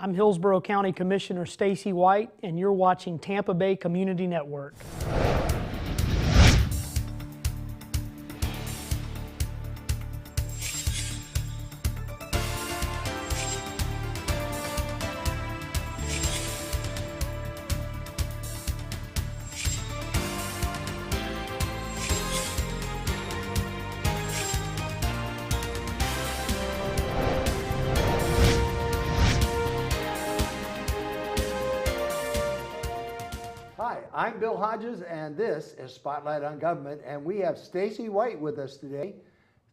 I'm Hillsborough County Commissioner Stacy White, and you're watching Tampa Bay Community Network. Hi, I'm Bill Hodges, and this is Spotlight on Government, and we have Stacy White with us today.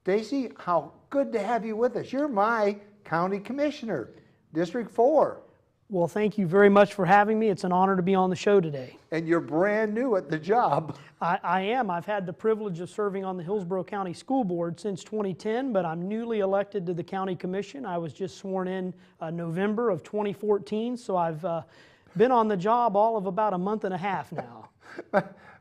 Stacy, how good to have you with us. You're my county commissioner, District 4. Well, thank you very much for having me. It's an honor to be on the show today. And you're brand new at the job. I am. I've had the privilege of serving on the Hillsborough County School Board since 2010, but I'm newly elected to the County Commission. I was just sworn in November of 2014, so I've been on the job all of about a month and a half now.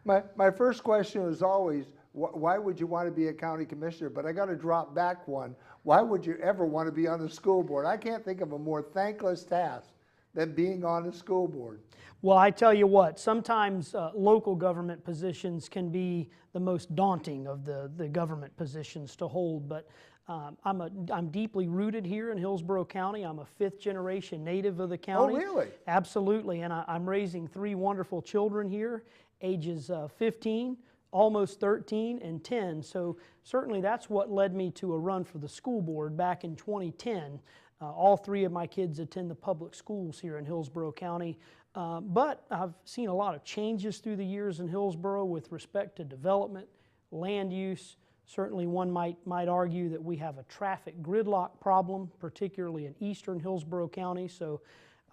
My first question is always, why would you want to be a county commissioner? But I got to drop back one. Why would you ever want to be on the school board? I can't think of a more thankless task than being on the school board. Well, I tell you what, sometimes local government positions can be the most daunting of the government positions to hold, but I'm deeply rooted here in Hillsborough County. I'm a fifth-generation native of the county. Oh, really? Absolutely, and I'm raising three wonderful children here, ages 15, almost 13, and 10. So certainly that's what led me to a run for the school board back in 2010. All three of my kids attend the public schools here in Hillsborough County, but I've seen a lot of changes through the years in Hillsborough with respect to development, land use. Certainly one might argue that we have a traffic gridlock problem, particularly in eastern Hillsborough County. So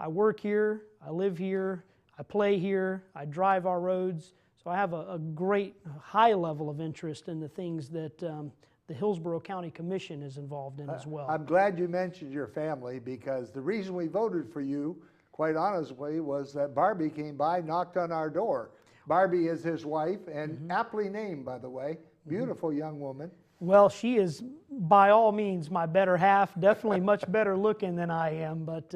I work here, I live here, I play here, I drive our roads. So I have a great high level of interest in the things that the Hillsborough County Commission is involved in as well. I'm glad you mentioned your family, because the reason we voted for you, quite honestly, was that Barbie came by, knocked on our door. Barbie is his wife, and aptly named, by the way. Beautiful young woman. Well, she is by all means my better half, definitely much better looking than I am, but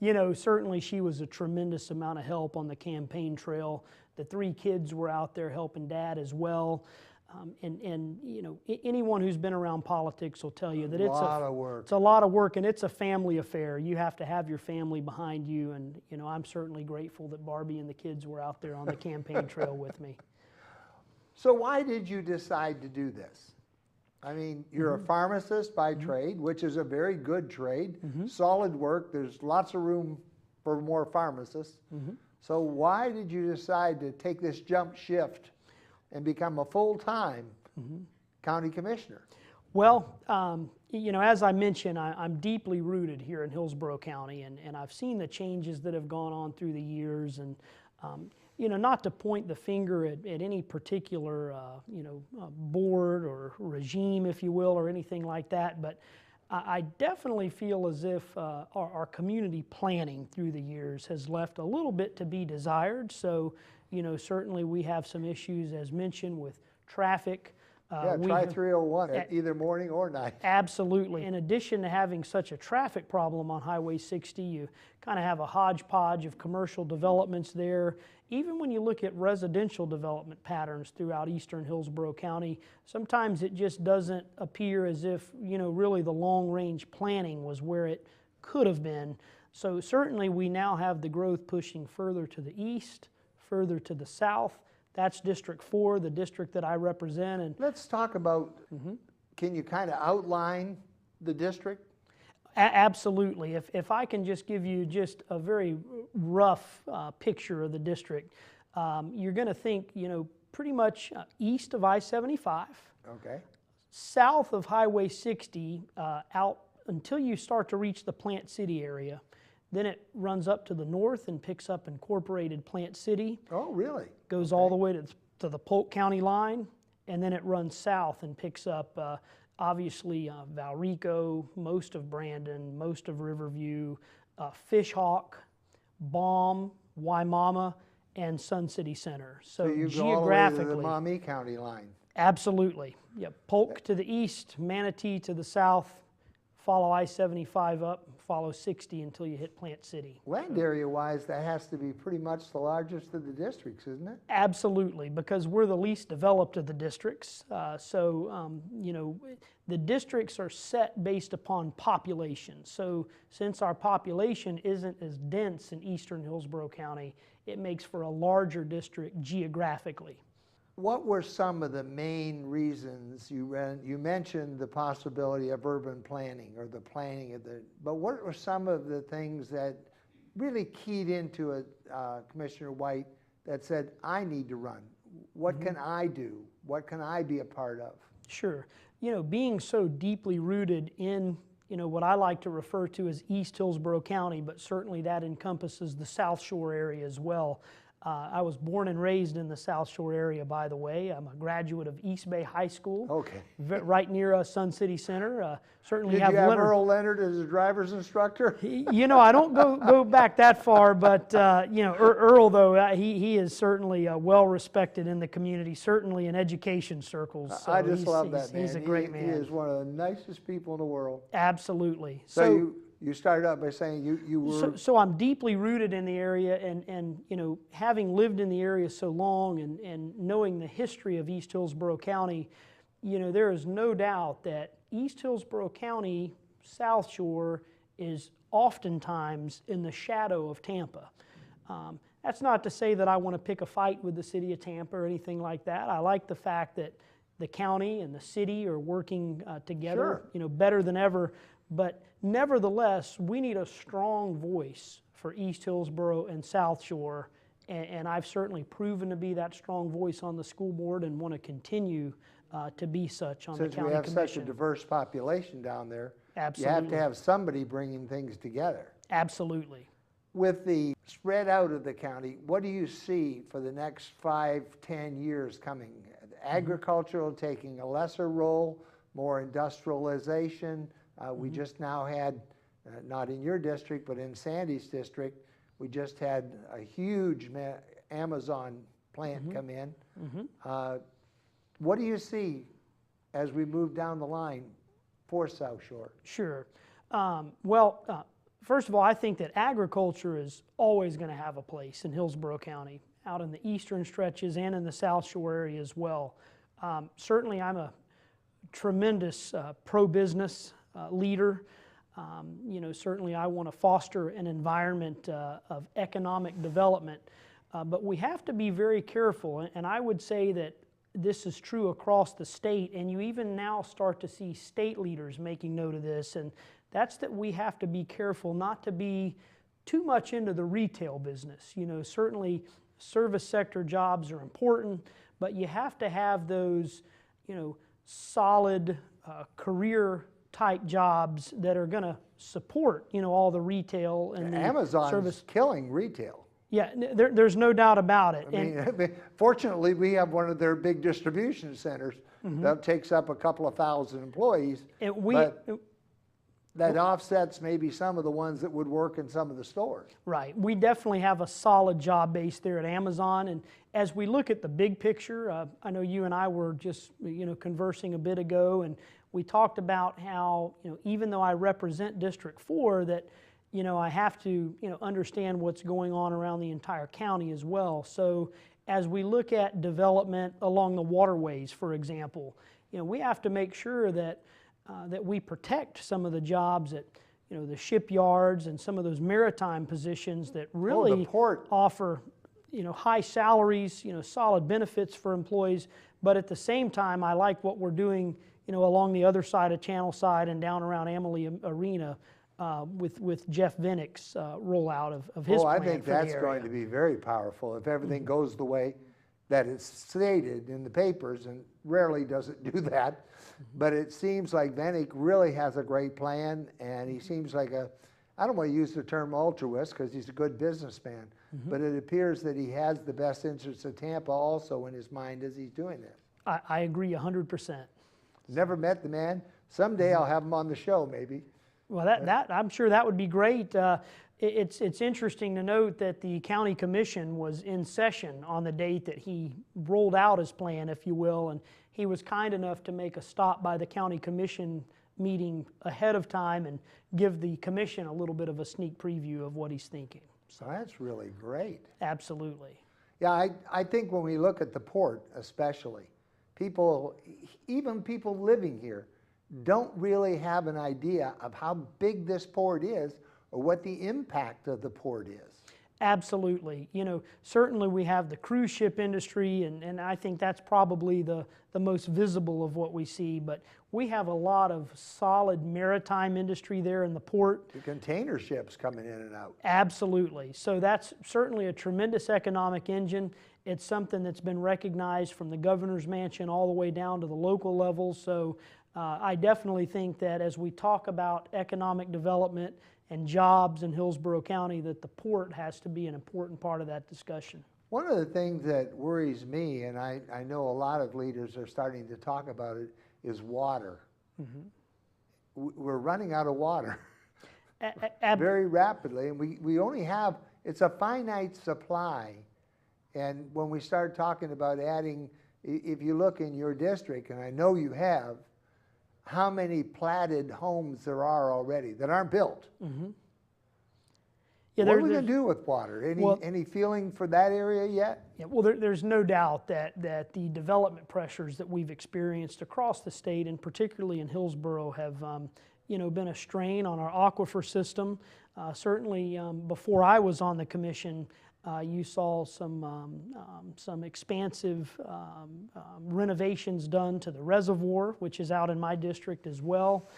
you know, certainly she was a tremendous amount of help on the campaign trail. The three kids were out there helping Dad as well. And you know, anyone who's been around politics will tell you that it's a lot of work, and it's a family affair. You have to have your family behind you, and you know, I'm certainly grateful that Barbie and the kids were out there on the campaign trail with me. So why did you decide to do this? I mean, you're a pharmacist by trade, which is a very good trade, solid work. There's lots of room for more pharmacists. So why did you decide to take this jump shift and become a full-time county commissioner? Well, you know, as I mentioned, I'm deeply rooted here in Hillsborough County, and I've seen the changes that have gone on through the years, and you know, not to point the finger at any particular, you know, board or regime, if you will, or anything like that, but I definitely feel as if our community planning through the years has left a little bit to be desired. So, you know, certainly we have some issues, as mentioned, with traffic. Try 301 at either morning or night. Absolutely. In addition to having such a traffic problem on Highway 60, you kind of have a hodgepodge of commercial developments there. Even when you look at residential development patterns throughout eastern Hillsborough County, sometimes it just doesn't appear as if, you know, really the long-range planning was where it could have been. So certainly we now have the growth pushing further to the east, further to the south. That's District 4, the district that I represent. And let's talk about, can you kind of outline the district? Absolutely. If I can just give you just a very rough picture of the district, you're going to think, you know, pretty much east of I-75, south of Highway 60, out until you start to reach the Plant City area. Then it runs up to the north and picks up Incorporated Plant City. Oh, really? Goes all the way to the Polk County line, and then it runs south and picks up obviously Valrico, most of Brandon, most of Riverview, Fishhawk, Baum, Waimama, and Sun City Center. So you go all the way to the Maumee County line. Absolutely. Yeah, Polk to the east, Manatee to the south, follow I-75 up, follow 60 until you hit Plant City. Land area-wise, that has to be pretty much the largest of the districts, isn't it? Absolutely, because we're the least developed of the districts. You know, the districts are set based upon population. So since our population isn't as dense in eastern Hillsborough County, it makes for a larger district geographically. What were some of the main reasons you mentioned the possibility of urban planning or the planning of but what were some of the things that really keyed into it, Commissioner White, that said, I need to run? What can I do? What can I be a part of? Sure. You know, being so deeply rooted in, you know, what I like to refer to as East Hillsborough County, but certainly that encompasses the South Shore area as well. I was born and raised in the South Shore area, by the way. I'm a graduate of East Bay High School, okay, right near Sun City Center. Certainly Did have you have Leonard. Earl Leonard as a driver's instructor? You know, I don't go back that far, but you know, Earl though, he is certainly well respected in the community, certainly in education circles. So I just love that man. He's a great man. He is one of the nicest people in the world. Absolutely. So you started out by saying you were... So I'm deeply rooted in the area, and you know, having lived in the area so long and knowing the history of East Hillsborough County, you know, there is no doubt that East Hillsborough County, South Shore, is oftentimes in the shadow of Tampa. That's not to say that I want to pick a fight with the city of Tampa or anything like that. I like the fact that the county and the city are working together, Sure, you know, better than ever. But nevertheless, we need a strong voice for East Hillsborough and South Shore, and I've certainly proven to be that strong voice on the school board and want to continue to be such on the county commission. Since we have such a diverse population down there, Absolutely. you have to have somebody bringing things together. Absolutely. With the spread out of the county, what do you see for the next 5, 10 years coming? Agricultural taking a lesser role, more industrialization. We just now had, not in your district, but in Sandy's district, we just had a huge Amazon plant come in. What do you see as we move down the line for South Shore? Sure. First of all, I think that agriculture is always going to have a place in Hillsborough County, out in the eastern stretches and in the South Shore area as well. Certainly, I'm a tremendous pro-business leader. You know, certainly I want to foster an environment of economic development, but we have to be very careful, and I would say that this is true across the state, and you even now start to see state leaders making note of this, and that's that we have to be careful not to be too much into the retail business. You know, certainly service sector jobs are important, but you have to have those, you know, solid career type jobs that are going to support, you know, all the retail and the Amazon service. is killing retail. Yeah, there's no doubt about it. I mean, fortunately, we have one of their big distribution centers that takes up a couple of thousand employees. That offsets maybe some of the ones that would work in some of the stores. Right. We definitely have a solid job base there at Amazon. And as we look at the big picture, I know you and I were just, you know, conversing a bit ago, and we talked about how, you know, even though I represent District 4, that, you know, I have to, you know, understand what's going on around the entire county as well. So as we look at development along the waterways, for example, you know, we have to make sure that that we protect some of the jobs at, you know, the shipyards and some of those maritime positions that really offer, you know, high salaries, you know, solid benefits for employees. But at the same time, I like what we're doing, you know, along the other side of Channel Side and down around Amalie Arena with Jeff Vinnick's rollout of his plan. I think that's going to be very powerful if everything goes the way that it's stated in the papers, and rarely does it do that. But it seems like Vinnick really has a great plan, and he seems like I don't want to use the term altruist because he's a good businessman, but it appears that he has the best interests of Tampa also in his mind as he's doing this. I agree 100%. Never met the man. Someday I'll have him on the show, maybe. Well, that I'm sure that would be great. It's interesting to note that the county commission was in session on the date that he rolled out his plan, if you will, and he was kind enough to make a stop by the county commission meeting ahead of time and give the commission a little bit of a sneak preview of what he's thinking. So that's really great. Absolutely. Yeah, I think when we look at the port especially, people, even people living here, don't really have an idea of how big this port is or what the impact of the port is. Absolutely. You know, certainly we have the cruise ship industry, and I think that's probably the most visible of what we see, but we have a lot of solid maritime industry there in the port. The container ships coming in and out. Absolutely. So that's certainly a tremendous economic engine. It's something that's been recognized from the governor's mansion all the way down to the local level. So I definitely think that as we talk about economic development and jobs in Hillsborough County, that the port has to be an important part of that discussion. One of the things that worries me, and I know a lot of leaders are starting to talk about it, is water. We're running out of water very rapidly, and we only have, it's a finite supply. And when we start talking about adding, if you look in your district, and I know you have, how many platted homes there are already that aren't built. Yeah, what are we going to do with water? Any feeling for that area yet? Yeah, well, there's no doubt that the development pressures that we've experienced across the state, and particularly in Hillsborough, have you know, been a strain on our aquifer system. Certainly, before I was on the commission, you saw some expansive renovations done to the reservoir, which is out in my district as well.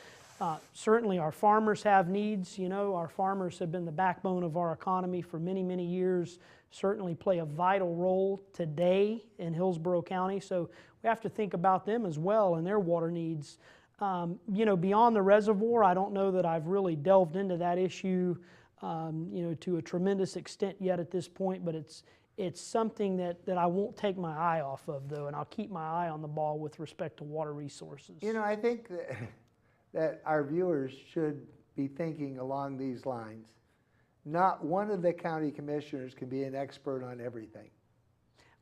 Certainly our farmers have needs. You know, our farmers have been the backbone of our economy for many, many years, certainly play a vital role today in Hillsborough County. So we have to think about them as well and their water needs. You know, beyond the reservoir, I don't know that I've really delved into that issue you know, to a tremendous extent yet at this point, but it's something that I won't take my eye off of, though, and I'll keep my eye on the ball with respect to water resources. You know, I think that our viewers should be thinking along these lines. Not one of the county commissioners can be an expert on everything.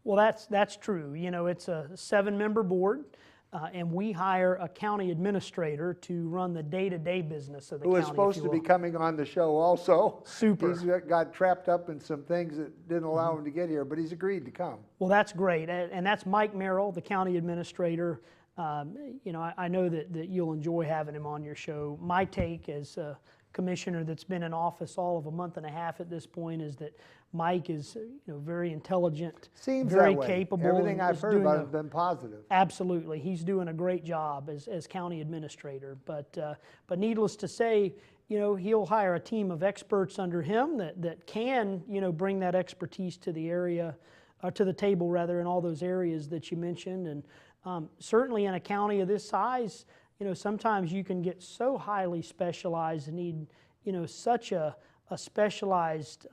Well, that's true. You know, it's a 7-member board. And we hire a county administrator to run the day-to-day business of the county. Who is supposed to be coming on the show also. Super. He's got trapped up in some things that didn't allow him to get here, but he's agreed to come. Well, that's great. And that's Mike Merrill, the county administrator. You know, I know that you'll enjoy having him on your show. My take as a commissioner that's been in office all of a month and a half at this point is that Mike is, you know, very intelligent, Seems very that way. capable. Everything I've heard about has been positive. Absolutely, he's doing a great job as county administrator. But needless to say, you know, he'll hire a team of experts under him that can, you know, bring that expertise to the area, to the table rather, in all those areas that you mentioned. And certainly in a county of this size, you know, sometimes you can get so highly specialized and need, you know, such a specialized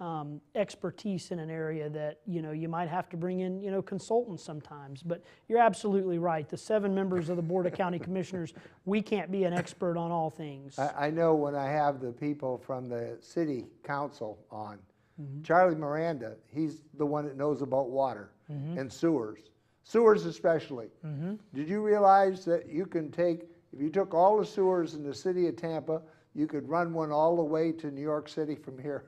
expertise in an area that, you know, you might have to bring in, you know, consultants sometimes. But you're absolutely right. The 7 members of the Board of County Commissioners, we can't be an expert on all things. I know when I have the people from the city council on, Charlie Miranda, he's the one that knows about water and sewers especially. Did you realize that you can take, if you took all the sewers in the city of Tampa, you could run one all the way to New York City from here?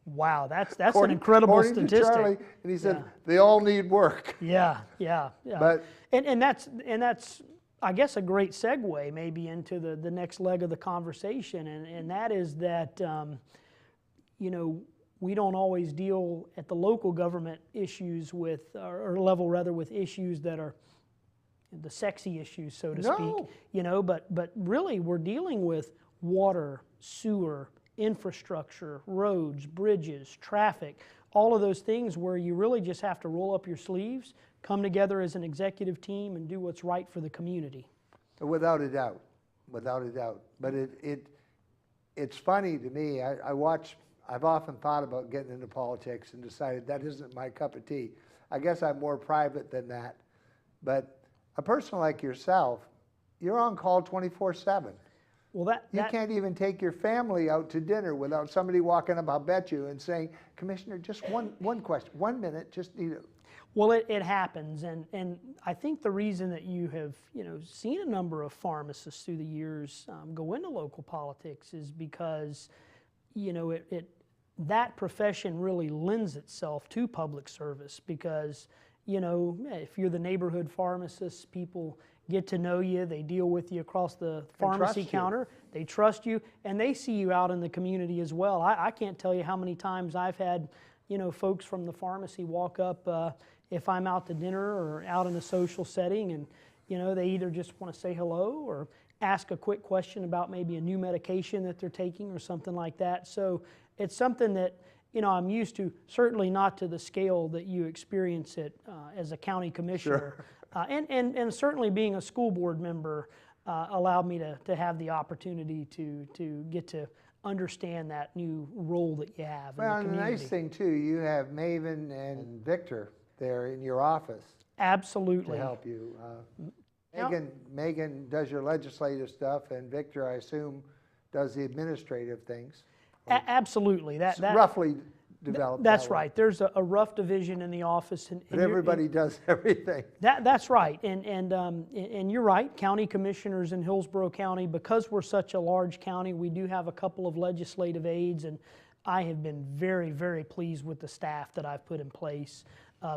Wow, that's an incredible statistic. To Charlie, and he said they all need work. Yeah. But and that's I guess a great segue maybe into the next leg of the conversation, and that is that you know, we don't always deal at the local government issues with, or level rather, with issues that are the sexy issues, so to speak. You know, but really we're dealing with water, sewer, infrastructure, roads, bridges, traffic, all of those things where you really just have to roll up your sleeves, come together as an executive team, and do what's right for the community. Without a doubt, without a doubt. But it's funny to me. I've often thought about getting into politics and decided that isn't my cup of tea. I guess I'm more private than that. But a person like yourself, you're on call 24/7. Well, You can't even take your family out to dinner without somebody walking up, I'll bet you, and saying, Commissioner, just one question, 1 minute, just Well, it happens, and I think the reason that you have seen a number of pharmacists through the years go into local politics is because that profession really lends itself to public service because if you're the neighborhood pharmacist, people get to know you, they deal with you across the pharmacy counter, they trust you, and they see you out in the community as well. I can't tell you how many times I've had folks from the pharmacy walk up if I'm out to dinner or out in a social setting, and they either just want to say hello or ask a quick question about maybe a new medication that they're taking or something like that. So it's something that I'm used to, certainly not to the scale that you experience it as a county commissioner. Sure. And certainly being a school board member allowed me to have the opportunity to get to understand that new role that you have in the community. Well, the nice thing too, you have Maven and Victor there in your office. Absolutely. To help you. Megan does your legislative stuff, and Victor, I assume, does the administrative things. Absolutely. That roughly developed. That's right. There's a rough division in the office, but everybody does everything. That's right, and you're right. County commissioners in Hillsborough County, because we're such a large county, we do have a couple of legislative aides, and I have been very, very pleased with the staff that I've put in place.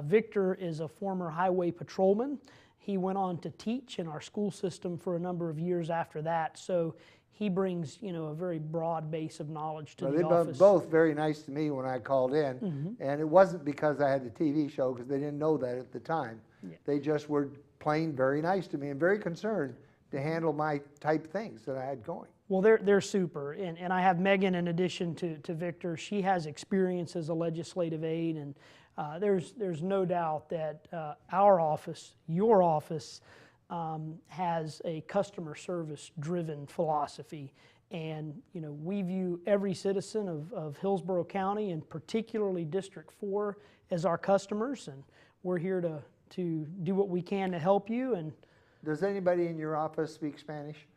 Victor is a former highway patrolman. He went on to teach in our school system for a number of years after that. So he brings, a very broad base of knowledge to the office. They were both very nice to me when I called in, and it wasn't because I had the TV show, because they didn't know that at the time. Yeah. They just were plain very nice to me and very concerned to handle my type things that I had going. Well, they're super, and I have Megan in addition to Victor. She has experience as a legislative aide, and there's no doubt that our office, your office, has a customer service driven philosophy, and we view every citizen of Hillsborough County, and particularly District 4, as our customers, and we're here to do what we can to help you. And does anybody in your office speak Spanish?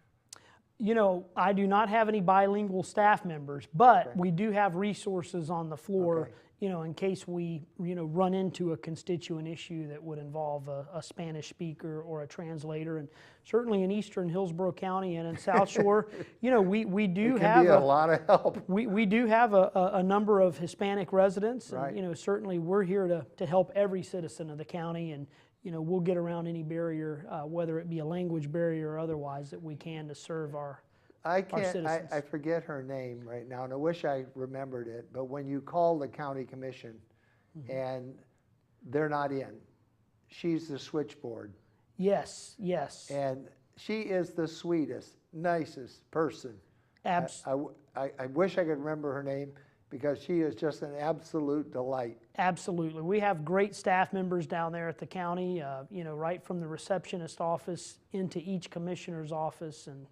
I do not have any bilingual staff members, but we do have resources on the floor, in case we, run into a constituent issue that would involve a Spanish speaker or a translator. And certainly in eastern Hillsborough County and in South Shore, we do have a lot of help. We do have a number of Hispanic residents, right. And certainly we're here to help every citizen of the county, and we'll get around any barrier, whether it be a language barrier or otherwise, that we can to serve our citizens. I forget her name right now, and I wish I remembered it, but when you call the county commission and they're not in, she's the switchboard. Yes. And she is the sweetest, nicest person. I wish I could remember her name, because she is just an absolute delight. Absolutely. We have great staff members down there at the county, right from the receptionist office into each commissioner's office, and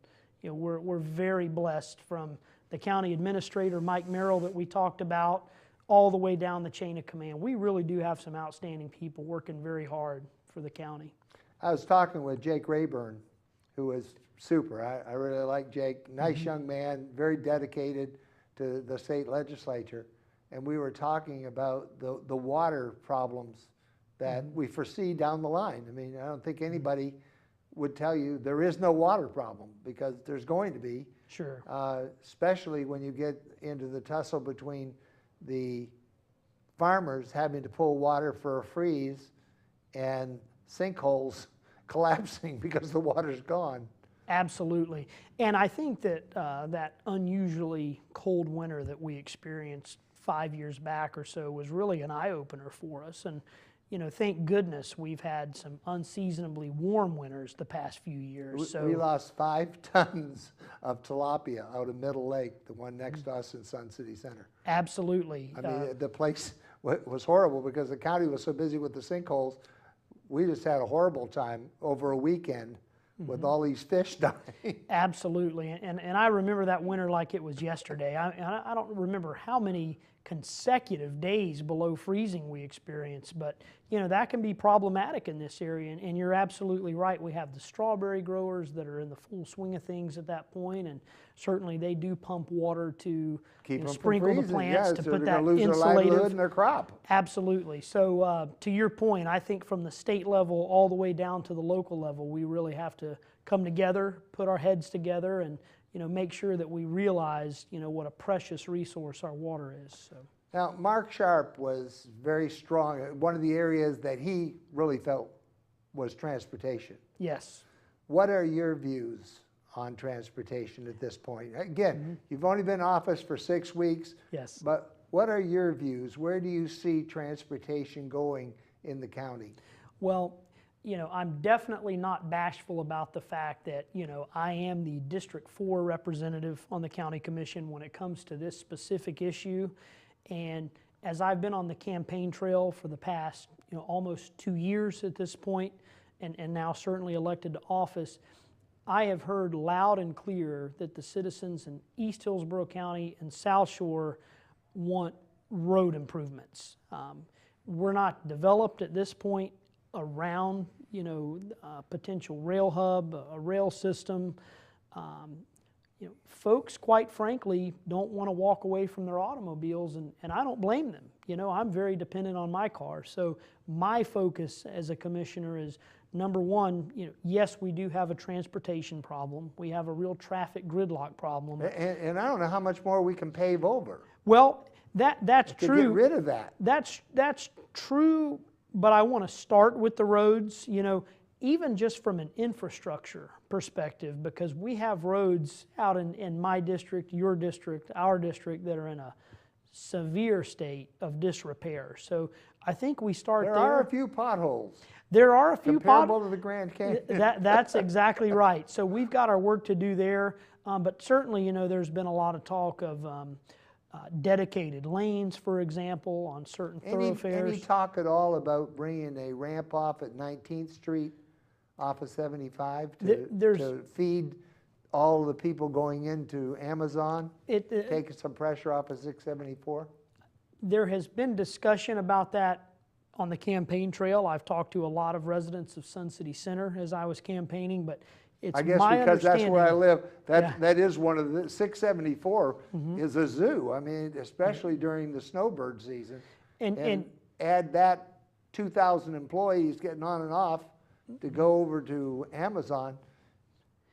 we're very blessed, from the county administrator, Mike Merrill, that we talked about, all the way down the chain of command. We really do have some outstanding people working very hard for the county. I was talking with Jake Rayburn, who is super. I really like Jake. Nice young man, very dedicated to the state legislature, and we were talking about the water problems that we foresee down the line. I mean, I don't think anybody would tell you there is no water problem, because there's going to be. Sure. Especially when you get into the tussle between the farmers having to pull water for a freeze and sinkholes collapsing because the water's gone. Absolutely. And I think that that unusually cold winter that we experienced 5 years back or so was really an eye-opener for us. And thank goodness we've had some unseasonably warm winters the past few years. We lost 5 tons of tilapia out of Middle Lake, the one next to us in Sun City Center. Absolutely. I mean, the place was horrible because the county was so busy with the sinkholes. We just had a horrible time over a weekend with all these fish dying. Absolutely, and I remember that winter like it was yesterday. I don't remember how many consecutive days below freezing we experienced. But, that can be problematic in this area. And you're absolutely right. We have the strawberry growers that are in the full swing of things at that point, and certainly they do pump water to sprinkle the plants to put that insulative in their crop. Absolutely. So to your point, I think from the state level all the way down to the local level, we really have to come together, put our heads together, and make sure that we realize what a precious resource our water is. So. Now, Mark Sharp was very strong. One of the areas that he really felt was transportation. Yes. What are your views on transportation at this point? Again, you've only been in office for 6 weeks. Yes. But what are your views? Where do you see transportation going in the county? Well, I'm definitely not bashful about the fact that, I am the District 4 representative on the County Commission when it comes to this specific issue. And as I've been on the campaign trail for the past, almost 2 years at this point, and now certainly elected to office, I have heard loud and clear that the citizens in East Hillsborough County and South Shore want road improvements. We're not developed at this point around, potential rail hub, a rail system. Folks, quite frankly, don't want to walk away from their automobiles, and I don't blame them. I'm very dependent on my car. So my focus as a commissioner is, number one, yes, we do have a transportation problem. We have a real traffic gridlock problem. And I don't know how much more we can pave over. Well, that's true. To get rid of that. That's true, but I want to start with the roads, even just from an infrastructure perspective, because we have roads out in my district, your district, our district, that are in a severe state of disrepair. So I think we start there. There are a few potholes. There are a few comparable to the Grand Canyon. That's exactly right. So we've got our work to do there, but certainly, there's been a lot of talk of dedicated lanes, for example, on certain thoroughfares. Any talk at all about bringing a ramp off at 19th Street off of 75 to feed all of the people going into Amazon, taking some pressure off of 674? There has been discussion about that on the campaign trail. I've talked to a lot of residents of Sun City Center as I was campaigning, but it's I guess my because that's where I live. That is one of the 674 is a zoo. I mean, especially during the snowbird season. And add that 2,000 employees getting on and off to go over to Amazon.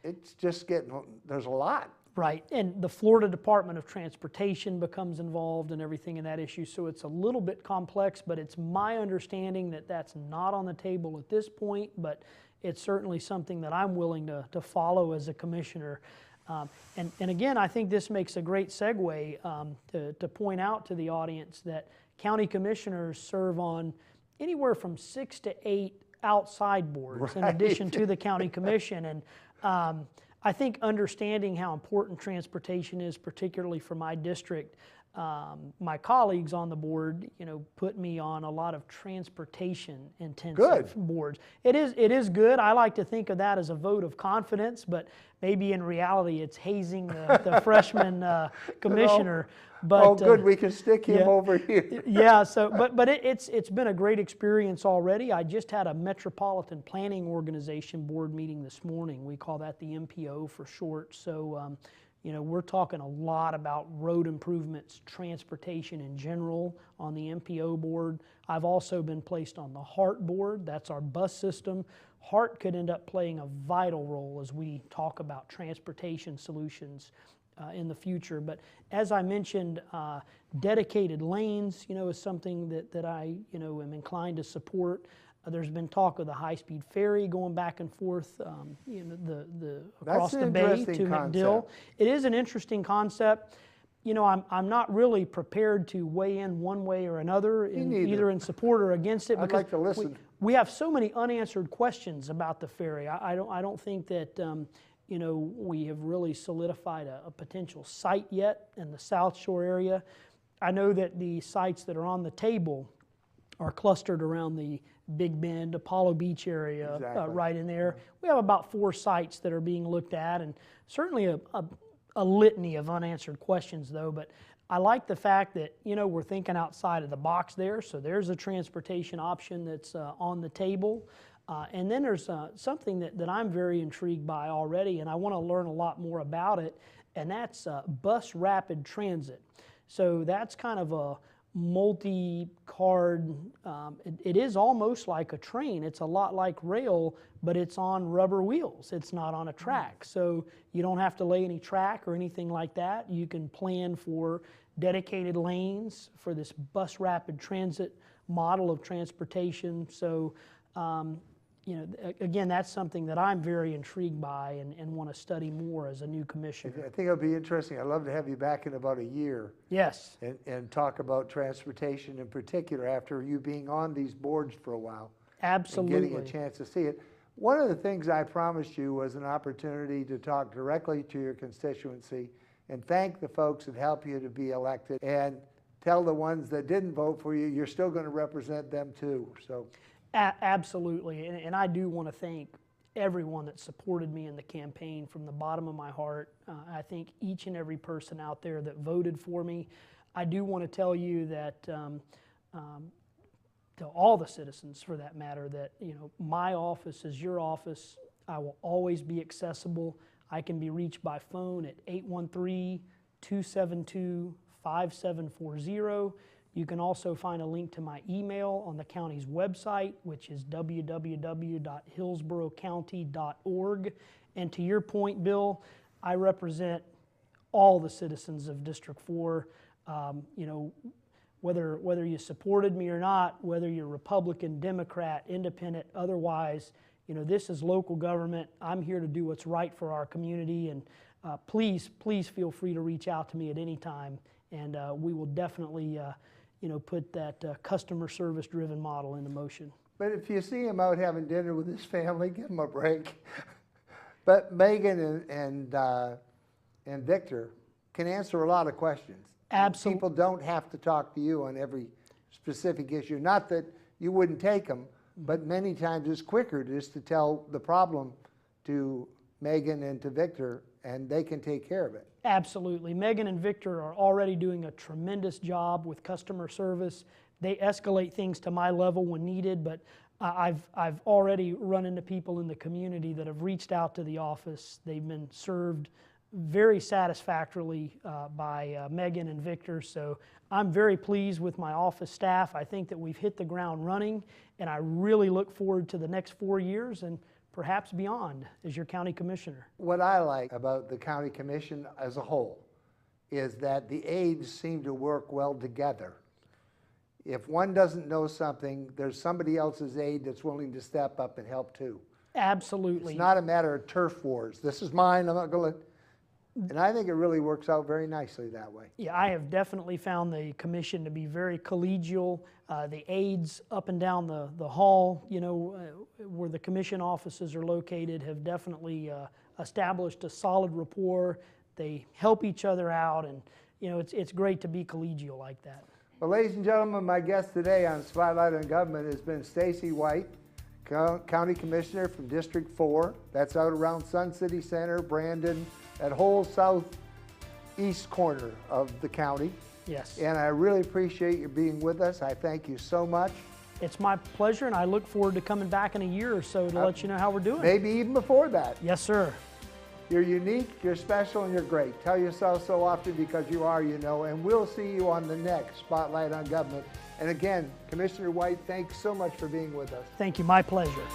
It's just there's a lot. Right, and the Florida Department of Transportation becomes involved in everything in that issue, so it's a little bit complex, but it's my understanding that that's not on the table at this point, but it's certainly something that I'm willing to follow as a commissioner. And again, I think this makes a great segue to point out to the audience that county commissioners serve on anywhere from 6 to 8 outside boards in addition to the county commission. And I think understanding how important transportation is, particularly for my district, my colleagues on the board, put me on a lot of transportation intensive boards. It is good. I like to think of that as a vote of confidence, but maybe in reality it's hazing the freshman commissioner. But, good, we can stick him over here. Yeah, so but it's been a great experience already. I just had a Metropolitan Planning Organization board meeting this morning. We call that the MPO for short. So we're talking a lot about road improvements, transportation in general on the MPO board. I've also been placed on the HART board. That's our bus system. HART could end up playing a vital role as we talk about transportation solutions in the future. But as I mentioned, dedicated lanes, is something that I, am inclined to support. There's been talk of the high-speed ferry going back and forth, across the bay to McDill. It is an interesting concept. I'm not really prepared to weigh in one way or another, either in support or against it. I'd like to listen. We have so many unanswered questions about the ferry. I don't think that we have really solidified a potential site yet in the South Shore area. I know that the sites that are on the table are clustered around the Big Bend, Apollo Beach area, exactly. Right in there. We have about 4 sites that are being looked at, and certainly a litany of unanswered questions, though. But I like the fact that, we're thinking outside of the box there. So there's a transportation option that's on the table. And then there's something that I'm very intrigued by already, and I want to learn a lot more about it, and that's bus rapid transit. So that's kind of a multi-card, it is almost like a train. It's a lot like rail, but it's on rubber wheels. It's not on a track. So you don't have to lay any track or anything like that. You can plan for dedicated lanes for this bus rapid transit model of transportation. So, again, that's something that I'm very intrigued by and want to study more as a new commissioner. I think it'll be interesting. I'd love to have you back in about a year. Yes. And talk about transportation in particular after you being on these boards for a while. Absolutely. And getting a chance to see it. One of the things I promised you was an opportunity to talk directly to your constituency and thank the folks that help you to be elected and tell the ones that didn't vote for you, you're still going to represent them too. So. Absolutely, and I do want to thank everyone that supported me in the campaign from the bottom of my heart. I think each and every person out there that voted for me. I do want to tell you that to all the citizens, for that matter, that my office is your office. I will always be accessible. I can be reached by phone at 813-272-5740. You can also find a link to my email on the county's website, which is www.hillsboroughcounty.org. And to your point, Bill, I represent all the citizens of District 4. Whether you supported me or not, whether you're Republican, Democrat, Independent, otherwise, this is local government. I'm here to do what's right for our community, and please feel free to reach out to me at any time, and we will definitely put that customer service driven model into motion. But if you see him out having dinner with his family, give him a break. But Megan and Victor can answer a lot of questions. Absolutely. People don't have to talk to you on every specific issue. Not that you wouldn't take them, but many times it's quicker just to tell the problem to Megan and to Victor, and they can take care of it. Absolutely. Megan and Victor are already doing a tremendous job with customer service. They escalate things to my level when needed, but I've already run into people in the community that have reached out to the office. They've been served very satisfactorily by Megan and Victor, so I'm very pleased with my office staff. I think that we've hit the ground running, and I really look forward to the next 4 years and perhaps beyond as your county commissioner. What I like about the county commission as a whole is that the aides seem to work well together. If one doesn't know something, there's somebody else's aide that's willing to step up and help too. Absolutely. It's not a matter of turf wars. This is mine, I'm not going to... And I think it really works out very nicely that way. Yeah, I have definitely found the commission to be very collegial. The aides up and down the hall, where the commission offices are located, have definitely established a solid rapport. They help each other out, and it's great to be collegial like that. Well, ladies and gentlemen, my guest today on Spotlight on Government has been Stacy White, County Commissioner from District 4. That's out around Sun City Center, Brandon, that whole southeast corner of the county. Yes. And I really appreciate you being with us. I thank you so much. It's my pleasure, and I look forward to coming back in a year or so to let you know how we're doing. Maybe even before that. Yes, sir. You're unique, you're special, and you're great. Tell yourself so often because you are, and we'll see you on the next Spotlight on Government. And again, Commissioner White, thanks so much for being with us. Thank you. My pleasure.